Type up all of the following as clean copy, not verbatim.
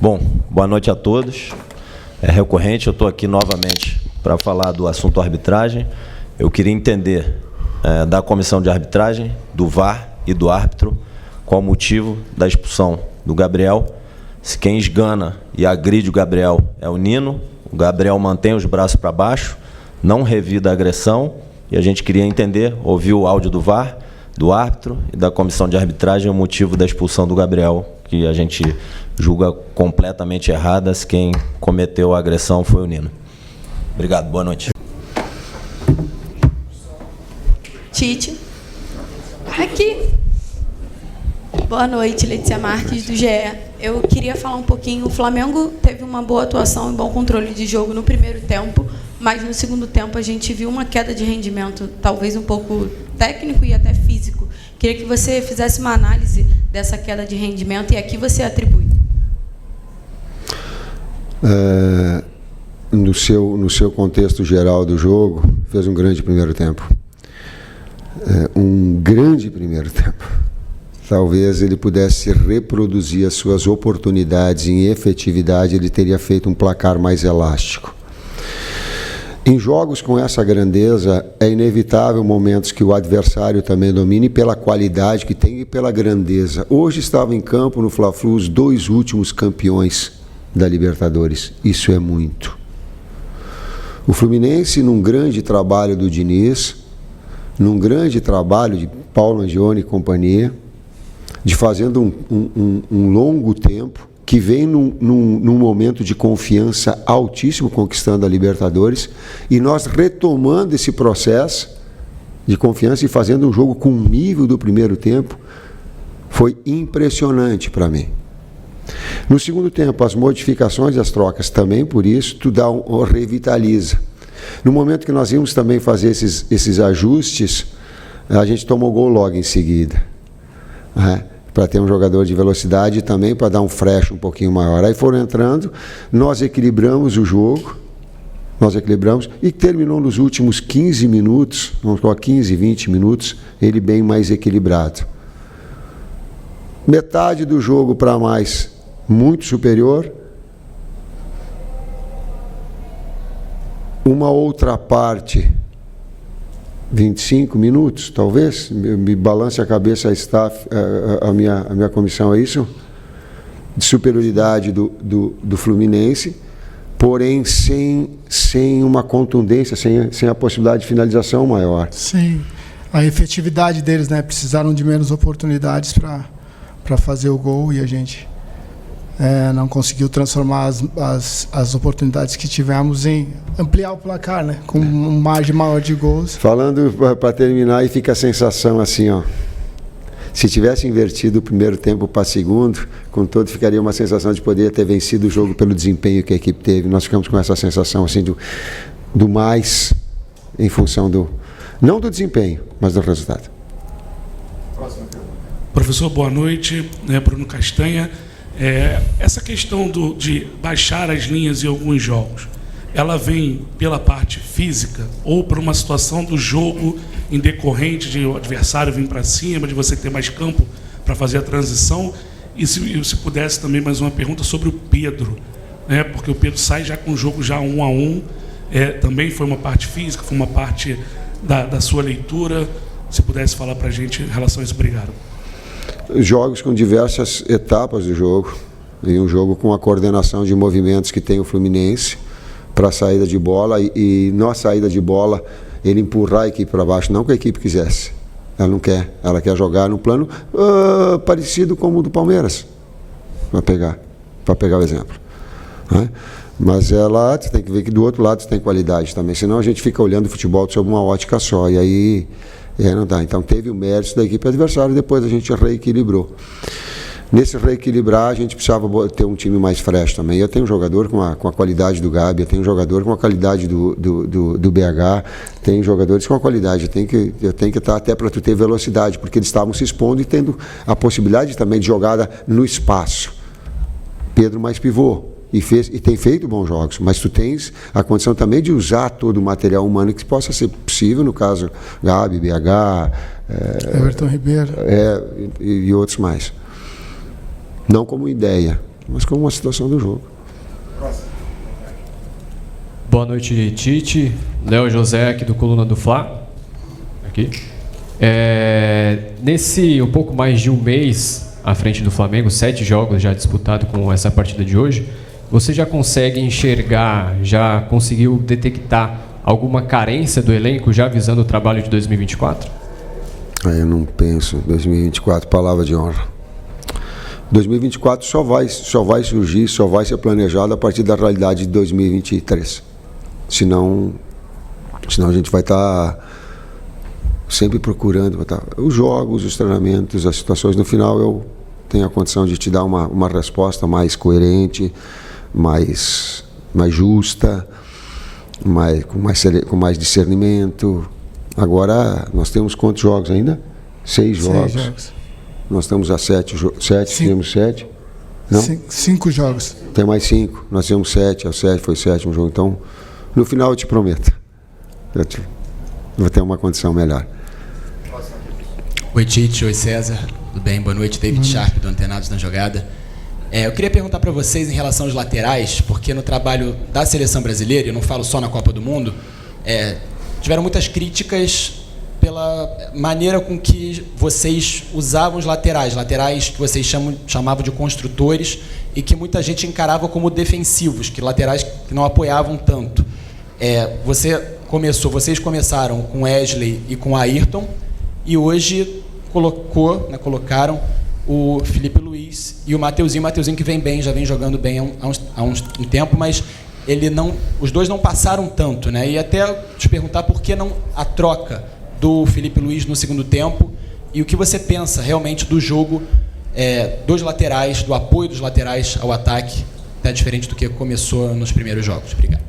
Bom, boa noite a todos. É recorrente, eu estou aqui novamente para falar do assunto arbitragem. Eu queria entender da comissão de arbitragem, do VAR e do árbitro, qual o motivo da expulsão do Gabriel. Se quem esgana e agride o Gabriel é o Nino, o Gabriel mantém os braços para baixo, não revida a agressão, e a gente queria entender, ouvir o áudio do VAR, do árbitro e da comissão de arbitragem, o motivo da expulsão do Gabriel, que a gente julga completamente errada, se quem cometeu a agressão foi o Nino. Obrigado, boa noite. Tite. Aqui. Boa noite, Letícia Marques, do GE. Eu queria falar um pouquinho, o Flamengo teve uma boa atuação e bom controle de jogo no primeiro tempo, mas no segundo tempo a gente viu uma queda de rendimento, talvez um pouco técnico e até físico. Queria que você fizesse uma análise dessa queda de rendimento e a que você atribui. No seu contexto geral do jogo, fez um grande primeiro tempo. Um grande primeiro tempo. Talvez ele pudesse reproduzir as suas oportunidades em efetividade, ele teria feito um placar mais elástico. Em jogos com essa grandeza, é inevitável momentos que o adversário também domine pela qualidade que tem e pela grandeza. Hoje estava em campo no Fla-Flu os dois últimos campeões da Libertadores. Isso é muito. O Fluminense, num grande trabalho do Diniz, num grande trabalho de Paulo Angione e companhia, de fazendo um longo tempo, que vem num momento de confiança altíssimo, conquistando a Libertadores, e nós retomando esse processo de confiança e fazendo um jogo com o nível do primeiro tempo, foi impressionante para mim. No segundo tempo, as modificações e as trocas também, por isso, tu revitaliza. No momento que nós íamos também fazer esses ajustes, a gente tomou gol logo em seguida, né? Para ter um jogador de velocidade e também para dar um fresh um pouquinho maior. Aí foram entrando, nós equilibramos o jogo, e terminou nos últimos 15 minutos, vamos falar 15, 20 minutos, ele bem mais equilibrado. Metade do jogo para mais, muito superior. Uma outra parte, 25 minutos, talvez, me balance a cabeça a minha comissão, é isso? De superioridade do Fluminense, porém sem uma contundência, sem a possibilidade de finalização maior. Sim, a efetividade deles, né? Precisaram de menos oportunidades para fazer o gol e a gente não conseguiu transformar as oportunidades que tivemos em ampliar o placar, né? Com um margem maior de gols. Falando para terminar, e fica a sensação assim, ó. Se tivesse invertido o primeiro tempo para segundo, com todo, ficaria uma sensação de poder ter vencido o jogo pelo desempenho que a equipe teve. Nós ficamos com essa sensação assim do mais em função não do desempenho, mas do resultado. Próxima pergunta. Professor, boa noite. Bruno Castanha. Essa questão de baixar as linhas em alguns jogos, ela vem pela parte física ou por uma situação do jogo em decorrente de o adversário vir para cima, de você ter mais campo para fazer a transição? E se pudesse também mais uma pergunta sobre o Pedro, né? Porque o Pedro sai já com o jogo já 1-1, também foi uma parte física, foi uma parte da sua leitura. Se pudesse falar para a gente em relação a isso, obrigado. Jogos com diversas etapas do jogo, e um jogo com a coordenação de movimentos que tem o Fluminense para a saída de bola, e na saída de bola ele empurrar a equipe para baixo, não que a equipe quisesse, ela não quer, ela quer jogar no plano parecido com o do Palmeiras, para pegar o exemplo, né? Mas ela tem que ver que do outro lado tem qualidade também, senão a gente fica olhando o futebol sob uma ótica só, e aí não dá. Então teve o mérito da equipe adversária e depois a gente reequilibrou. Nesse reequilibrar, a gente precisava ter um time mais fresh também. Eu tenho um jogador com a qualidade do Gabi, eu tenho um jogador com a qualidade do BH, tem jogadores com a qualidade. Eu tenho que estar até para tu ter velocidade, porque eles estavam se expondo e tendo a possibilidade também de jogada no espaço. Pedro mais pivô. E tem feito bons jogos, mas tu tens a condição também de usar todo o material humano que possa ser possível, no caso Gabi, BH, Everton Ribeiro e outros mais. Não como ideia, mas como uma situação do jogo. Boa noite, Tite. Léo José, aqui do Coluna do Fla. Aqui. Nesse um pouco mais de um mês à frente do Flamengo, 7 jogos já disputados com essa partida de hoje, você já consegue enxergar, já conseguiu detectar alguma carência do elenco já visando o trabalho de 2024? Eu não penso. 2024, palavra de honra. 2024 só vai surgir, só vai ser planejado a partir da realidade de 2023. Senão a gente vai estar sempre procurando os jogos, os treinamentos, as situações. No final eu tenho a condição de te dar uma resposta mais coerente, mais justa, com mais discernimento. Agora, nós temos quantos jogos ainda? 6 jogos. 6 jogos. Nós estamos a 7, temos 7? Não? 5 jogos. Tem mais 5. Nós temos 7, foi o 7º jogo. Então, no final eu te prometo. Eu vou ter uma condição melhor. Oi, Tite. Oi, César. Tudo bem? Boa noite. David Sharp, do Antenados na Jogada. Eu queria perguntar para vocês em relação aos laterais, porque no trabalho da seleção brasileira, e eu não falo só na Copa do Mundo, tiveram muitas críticas pela maneira com que vocês usavam os laterais que vocês chamavam de construtores e que muita gente encarava como defensivos, que laterais que não apoiavam tanto. Vocês começaram com Wesley e com Ayrton e hoje colocaram o Felipe Luiz e o Mateuzinho que vem bem, já vem jogando bem há um tempo, mas os dois não passaram tanto, né? E até te perguntar por que não a troca do Felipe Luiz no segundo tempo e o que você pensa realmente do jogo dos laterais, do apoio dos laterais ao ataque, até diferente do que começou nos primeiros jogos. Obrigado.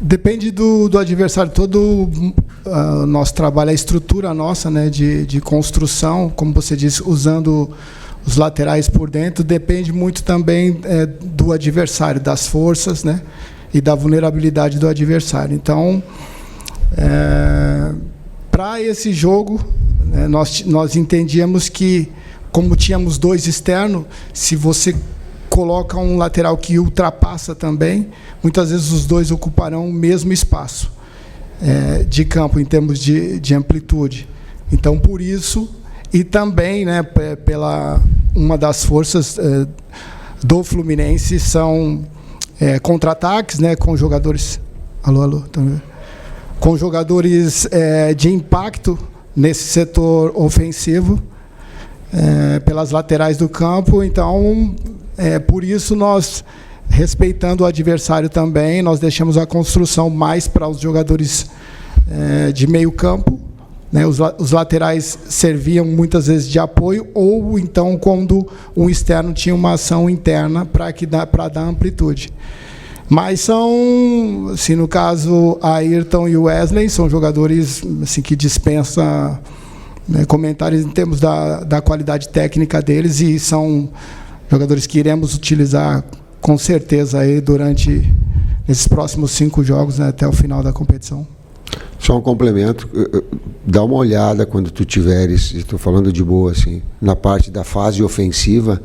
Depende do adversário. Todo o nosso trabalho, a estrutura nossa, né, de construção, como você disse, usando os laterais por dentro, depende muito também do adversário, das forças, né, e da vulnerabilidade do adversário. Então, para esse jogo, né, nós entendíamos que, como tínhamos 2 externos, se você coloca um lateral que ultrapassa também, muitas vezes os 2 ocuparão o mesmo espaço de campo, em termos de amplitude. Então, por isso, e também, né, pela uma das forças do Fluminense são contra-ataques, né, com jogadores... Alô, com jogadores de impacto nesse setor ofensivo, pelas laterais do campo. Então, por isso nós, respeitando o adversário também, nós deixamos a construção mais para os jogadores de meio campo, né? Os laterais serviam muitas vezes de apoio, ou então quando um externo tinha uma ação interna para dar amplitude. Mas são, assim, no caso, Ayrton e Wesley, são jogadores assim, que dispensam, né, comentários em termos da qualidade técnica deles, e são jogadores que iremos utilizar com certeza aí durante esses próximos 5 jogos, né, até o final da competição. Só um complemento, dá uma olhada quando tu tiveres, estou falando de boa, assim, na parte da fase ofensiva,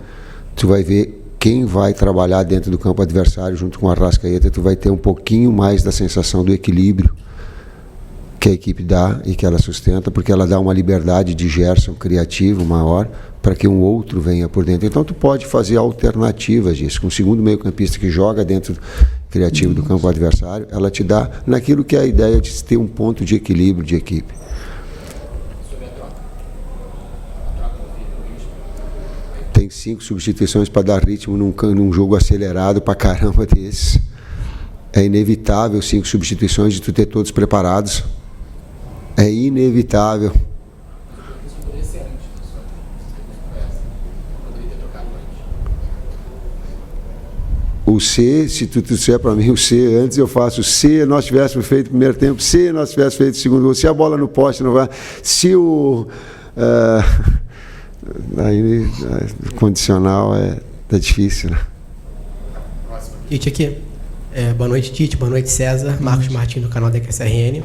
tu vai ver quem vai trabalhar dentro do campo adversário junto com a Arrascaeta. Tu vai ter um pouquinho mais da sensação do equilíbrio que a equipe dá e que ela sustenta, porque ela dá uma liberdade de Gerson criativo maior para que um outro venha por dentro. Então tu pode fazer alternativas disso. Com o segundo meio-campista que joga dentro criativo do campo adversário, ela te dá naquilo que é a ideia de ter um ponto de equilíbrio de equipe. Tem 5 substituições para dar ritmo num jogo acelerado para caramba desses. É inevitável 5 substituições de tu ter todos preparados. É inevitável. O C, se tu disser para mim o C, antes eu faço o C, nós tivéssemos feito o primeiro tempo, C, nós tivéssemos feito o segundo gol, se a bola no poste não vai, se o aí condicional tá difícil, né? Tite aqui. Boa noite, Tite. Boa noite, César. Marcos Martins, do canal da QSRN.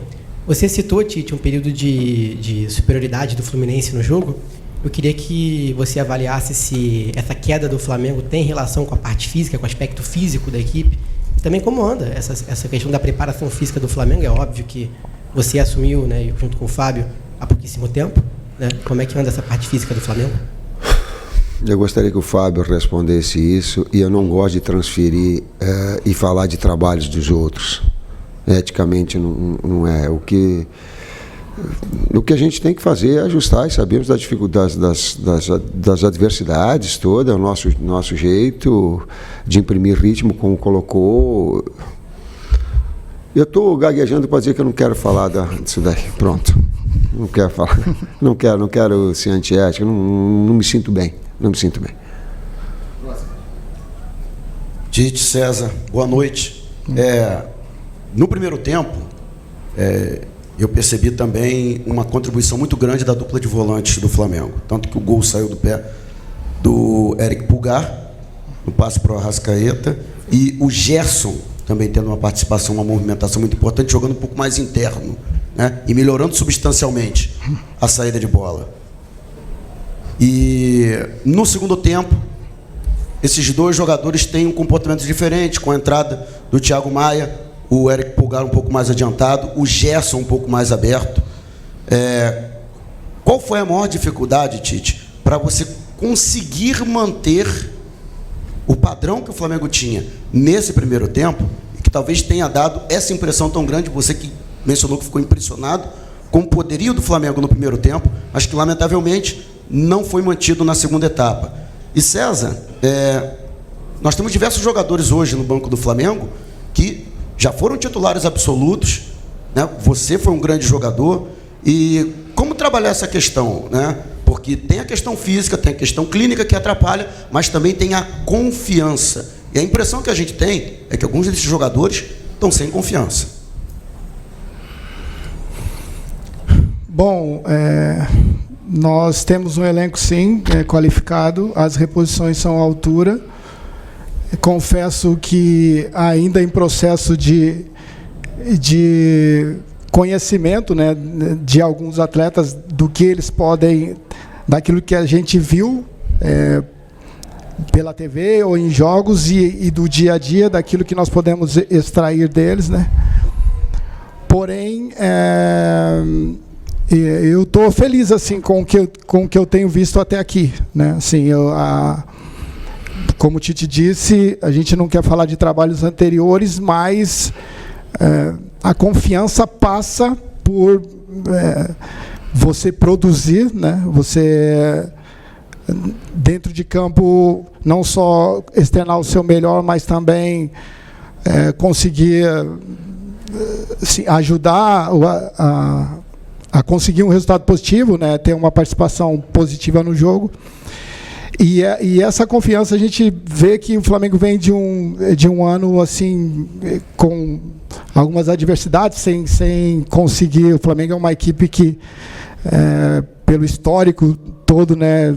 Você citou, Tite, um período de superioridade do Fluminense no jogo, Eu queria que você avaliasse se essa queda do Flamengo tem relação com a parte física, com o aspecto físico da equipe. E também como anda essa questão da preparação física do Flamengo. É óbvio que você assumiu, né, junto com o Fábio, há pouquíssimo tempo. Né? Como é que anda essa parte física do Flamengo? Eu gostaria que o Fábio respondesse isso, e eu não gosto de transferir e falar de trabalhos dos outros. Eticamente não é. O que a gente tem que fazer é ajustar, e sabemos das dificuldades, das adversidades todas, é o nosso jeito de imprimir ritmo, como colocou. Eu estou gaguejando para dizer que eu não quero falar disso daí. Pronto. Não quero falar. Não quero ser antiético, não me sinto bem. Não me sinto bem. Tite, César, boa noite. No primeiro tempo, eu percebi também uma contribuição muito grande da dupla de volantes do Flamengo. Tanto que o gol saiu do pé do Eric Pulgar, no passe para o Arrascaeta, e o Gerson também tendo uma participação, uma movimentação muito importante, jogando um pouco mais interno, né? E melhorando substancialmente a saída de bola. E no segundo tempo, esses dois jogadores têm um comportamento diferente, com a entrada do Thiago Maia, o Eric Pulgar um pouco mais adiantado, o Gerson um pouco mais aberto. Qual foi a maior dificuldade, Tite, para você conseguir manter o padrão que o Flamengo tinha nesse primeiro tempo, e que talvez tenha dado essa impressão tão grande, você que mencionou que ficou impressionado com o poderio do Flamengo no primeiro tempo, mas que, lamentavelmente, não foi mantido na segunda etapa. E, César, nós temos diversos jogadores hoje no banco do Flamengo que já foram titulares absolutos, né? Você foi um grande jogador. E como trabalhar essa questão, né? Porque tem a questão física, tem a questão clínica que atrapalha, mas também tem a confiança. E a impressão que a gente tem é que alguns desses jogadores estão sem confiança. Bom, nós temos um elenco, sim, qualificado, as reposições são à altura. Confesso que ainda em processo de conhecimento, né, de alguns atletas, do que eles podem, daquilo que a gente viu pela TV ou em jogos, e do dia a dia, daquilo que nós podemos extrair deles, né? Porém, eu estou feliz assim com o que eu tenho visto até aqui, né? Assim, como o Tite disse, a gente não quer falar de trabalhos anteriores, mas a confiança passa por você produzir, né? Você, dentro de campo, não só externar o seu melhor, mas também conseguir ajudar a conseguir um resultado positivo, né? Ter uma participação positiva no jogo. E essa confiança, a gente vê que o Flamengo vem de um ano assim, com algumas adversidades, sem conseguir. O Flamengo é uma equipe que, pelo histórico todo, né,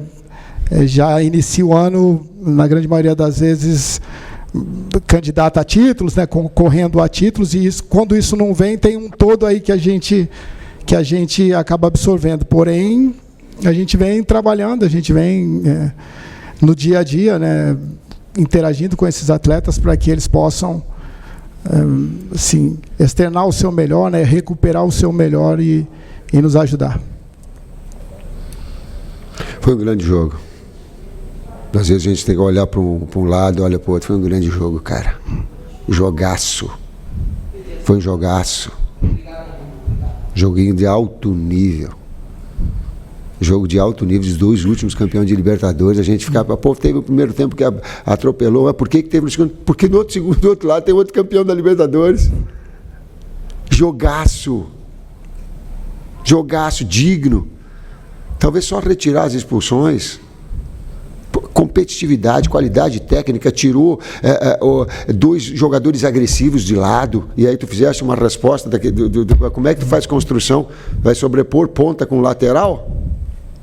já inicia o ano, na grande maioria das vezes, candidata a títulos, né, concorrendo a títulos, e isso, quando isso não vem, tem um todo aí que a gente acaba absorvendo. Porém, a gente vem trabalhando, a gente vem no dia a dia, né, interagindo com esses atletas para que eles possam assim, externar o seu melhor, né, recuperar o seu melhor e nos ajudar. Foi um grande jogo. Às vezes a gente tem que olhar para um lado, olha para o outro. Foi um grande jogo, cara. Jogaço. Foi um jogaço. Joguinho de alto nível. Jogo de alto nível, os dois últimos campeões de Libertadores. A gente ficava, pô, teve o primeiro tempo que atropelou, mas por que teve no segundo? Porque no outro segundo, do outro lado, tem outro campeão da Libertadores. Jogaço. Jogaço, digno. Talvez só retirar as expulsões. Competitividade, qualidade técnica, tirou dois jogadores agressivos de lado, e aí tu fizeste uma resposta como é que tu faz construção? Vai sobrepor ponta com lateral?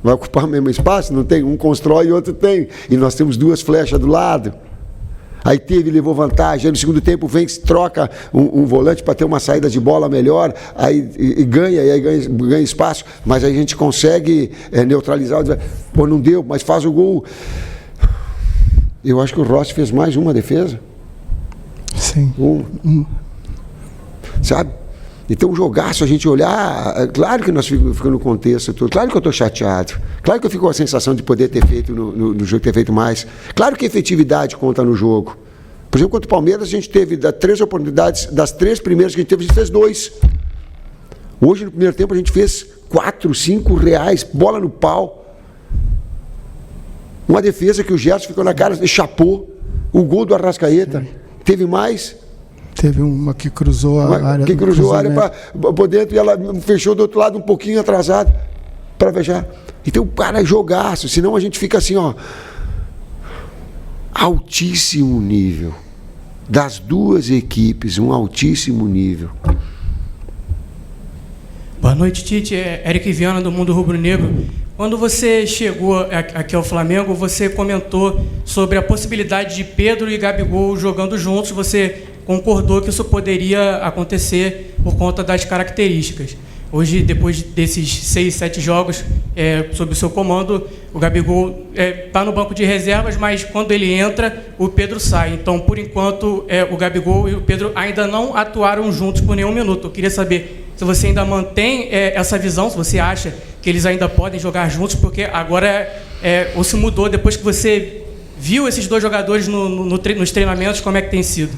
Vai ocupar o mesmo espaço? Não tem, um constrói e outro tem, e nós temos duas flechas do lado. Aí levou vantagem, aí no segundo tempo vem, troca um volante para ter uma saída de bola melhor, aí ganha espaço, mas aí a gente consegue neutralizar, pô, não deu, mas faz o gol. Eu acho que o Rossi fez mais uma defesa. Sim. Sabe? Então, um jogaço, a gente olhar, claro que nós ficamos no contexto todo, claro que eu estou chateado, claro que eu fico com a sensação de poder ter feito no jogo, ter feito mais, claro que a efetividade conta no jogo. Por exemplo, contra o Palmeiras, a gente teve 3 oportunidades, das 3 primeiras que a gente teve, a gente fez 2. Hoje, no primeiro tempo, a gente fez 4, 5 reais, bola no pau. Uma defesa que o Gerson ficou na cara, chapou, o gol do Arrascaeta. Teve mais... Teve uma que cruzou a área. Que cruzou a área para dentro e ela fechou do outro lado um pouquinho atrasado para fechar. Então o cara é jogaço, senão a gente fica assim, ó. Altíssimo nível. Das duas equipes, um altíssimo nível. Boa noite, Tite. Eric Viana, do Mundo Rubro Negro. Quando você chegou aqui ao Flamengo, você comentou sobre a possibilidade de Pedro e Gabigol jogando juntos. Você concordou que isso poderia acontecer por conta das características. Hoje, depois desses 6, 7 jogos sob o seu comando, o Gabigol está no banco de reservas, mas quando ele entra, o Pedro sai. Então, por enquanto, o Gabigol e o Pedro ainda não atuaram juntos por nenhum minuto. Eu queria saber se você ainda mantém essa visão, se você acha que eles ainda podem jogar juntos, porque agora ou se mudou depois que você viu esses 2 jogadores nos treinamentos, como é que tem sido?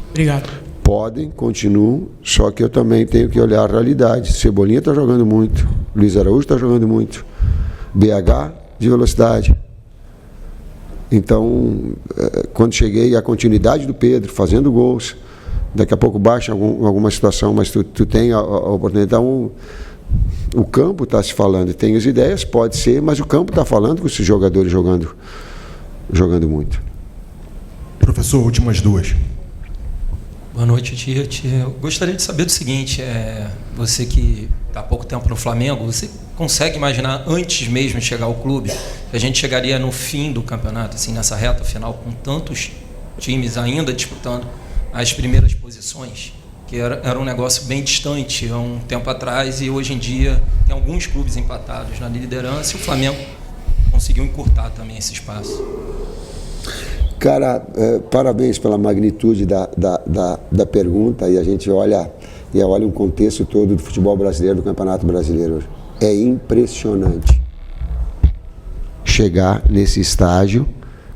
Obrigado. Podem, continuam, só que eu também tenho que olhar a realidade. Cebolinha está jogando muito, Luiz Araújo está jogando muito, BH de velocidade. Então, quando cheguei, a continuidade do Pedro fazendo gols, daqui a pouco baixa alguma situação, mas tu tem a oportunidade. Então, o campo está se falando, tem as ideias, pode ser, mas o campo está falando com esses jogadores jogando muito. Professor, últimas 2. Boa noite, Tite. Eu gostaria de saber do seguinte, você que está há pouco tempo no Flamengo, você consegue imaginar, antes mesmo de chegar ao clube, que a gente chegaria no fim do campeonato, assim, nessa reta final, com tantos times ainda disputando as primeiras posições, que era um negócio bem distante há um tempo atrás, e hoje em dia tem alguns clubes empatados na liderança, e o Flamengo conseguiu encurtar também esse espaço. Cara, parabéns pela magnitude da pergunta, e a gente olha um contexto todo do futebol brasileiro, do Campeonato Brasileiro. É impressionante chegar nesse estágio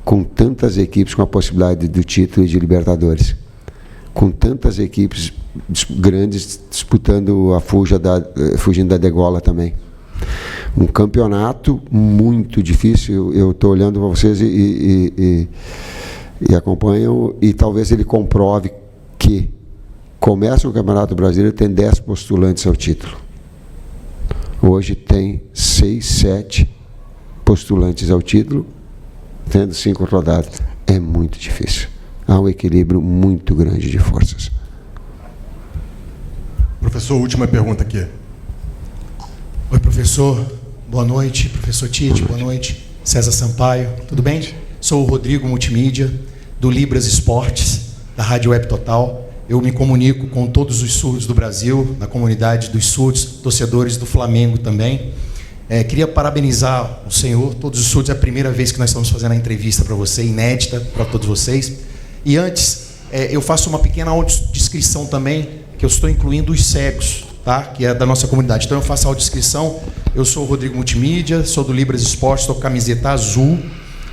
com tantas equipes com a possibilidade do título e de Libertadores, com tantas equipes grandes disputando fugindo da degola também. Um campeonato muito difícil. Eu estou olhando para vocês e acompanham, e talvez ele comprove que começa o Campeonato Brasileiro, tem 10 postulantes ao título. Hoje tem 6, 7 postulantes ao título, tendo 5 rodadas. É muito difícil. Há um equilíbrio muito grande de forças. Professor, última pergunta aqui. Oi, professor. Boa noite. Professor Tite, boa noite. César Sampaio, tudo bem? Sou o Rodrigo Multimídia, do Libras Esportes, da Rádio Web Total. Eu me comunico com todos os surdos do Brasil, na comunidade dos surdos, torcedores do Flamengo também. Queria parabenizar o senhor, todos os surdos. É a primeira vez que nós estamos fazendo a entrevista para você, inédita para todos vocês. E antes, eu faço uma pequena audiodescrição também, que eu estou incluindo os cegos, tá? Que é da nossa comunidade. Então eu faço a audiodescrição. Eu sou o Rodrigo Multimídia, sou do Libras Esportes, estou com camiseta azul,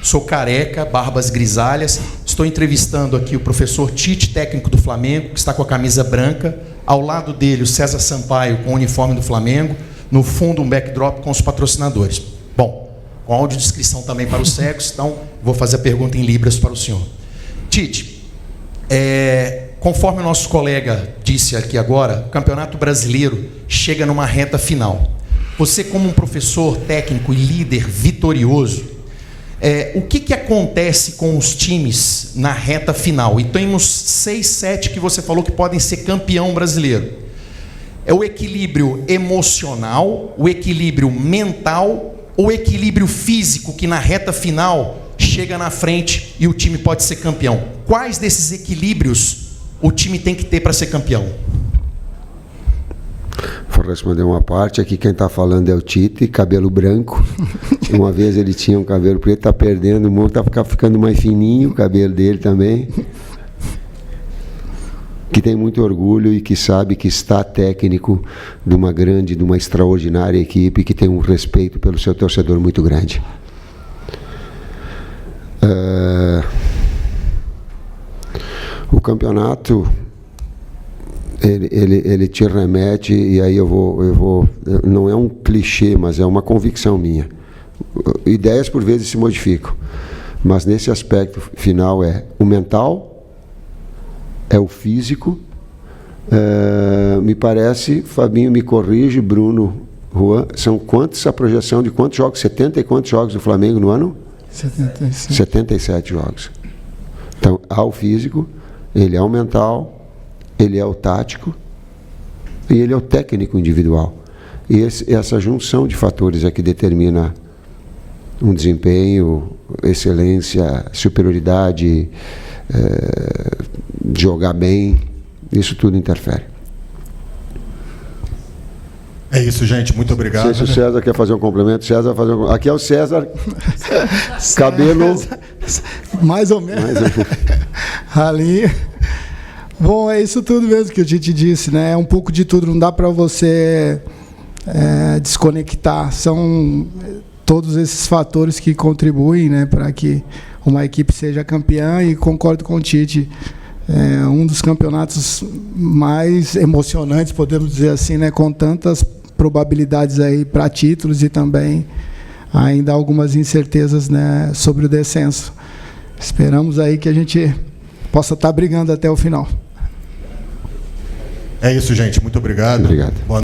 sou careca, barbas grisalhas. Estou entrevistando aqui o professor Tite, técnico do Flamengo, que está com a camisa branca. Ao lado dele, o César Sampaio, com o uniforme do Flamengo. No fundo, um backdrop com os patrocinadores. Bom, com audiodescrição também para os cegos, então vou fazer a pergunta em Libras para o senhor. Tite, conforme o nosso colega disse aqui agora, o Campeonato Brasileiro chega numa reta final. Você, como um professor técnico e líder vitorioso, o que acontece com os times na reta final? E temos 6, 7 que você falou que podem ser campeão brasileiro. É o equilíbrio emocional, o equilíbrio mental, ou o equilíbrio físico que na reta final chega na frente e o time pode ser campeão. Quais desses equilíbrios o time tem que ter para ser campeão? Vou responder uma parte. Aqui quem está falando é o Tite, cabelo branco. Uma vez ele tinha um cabelo preto, está perdendo muito, está ficando mais fininho o cabelo dele também. Que tem muito orgulho e que sabe que está técnico de uma grande, de uma extraordinária equipe, que tem um respeito pelo seu torcedor muito grande. O campeonato ele te remete, e aí eu vou, não é um clichê, mas é uma convicção minha. Ideias por vezes se modificam, mas nesse aspecto final é o mental, é o físico. Me parece, Fabinho me corrige, Bruno, Juan, são quantos a projeção de quantos jogos? 70 e quantos jogos do Flamengo no ano? 77 jogos. Então, há o físico, ele é o mental, ele é o tático e ele é o técnico individual. E essa junção de fatores é que determina um desempenho, excelência, superioridade, jogar bem, isso tudo interfere. É isso, gente. Muito obrigado. Não sei se o César quer fazer um complemento. César fazer um... Aqui é o César. Cabelo. Mais ou menos. Ralinho. Bom, é isso tudo mesmo que o Tite disse, né? É um pouco de tudo. Não dá para você desconectar. São todos esses fatores que contribuem, né, para que uma equipe seja campeã. E concordo com o Tite. É um dos campeonatos mais emocionantes, podemos dizer assim, né, com tantas probabilidades aí para títulos e também ainda algumas incertezas, né, sobre o descenso. Esperamos aí que a gente possa estar brigando até o final. É isso, gente. Muito obrigado. Obrigado. Boa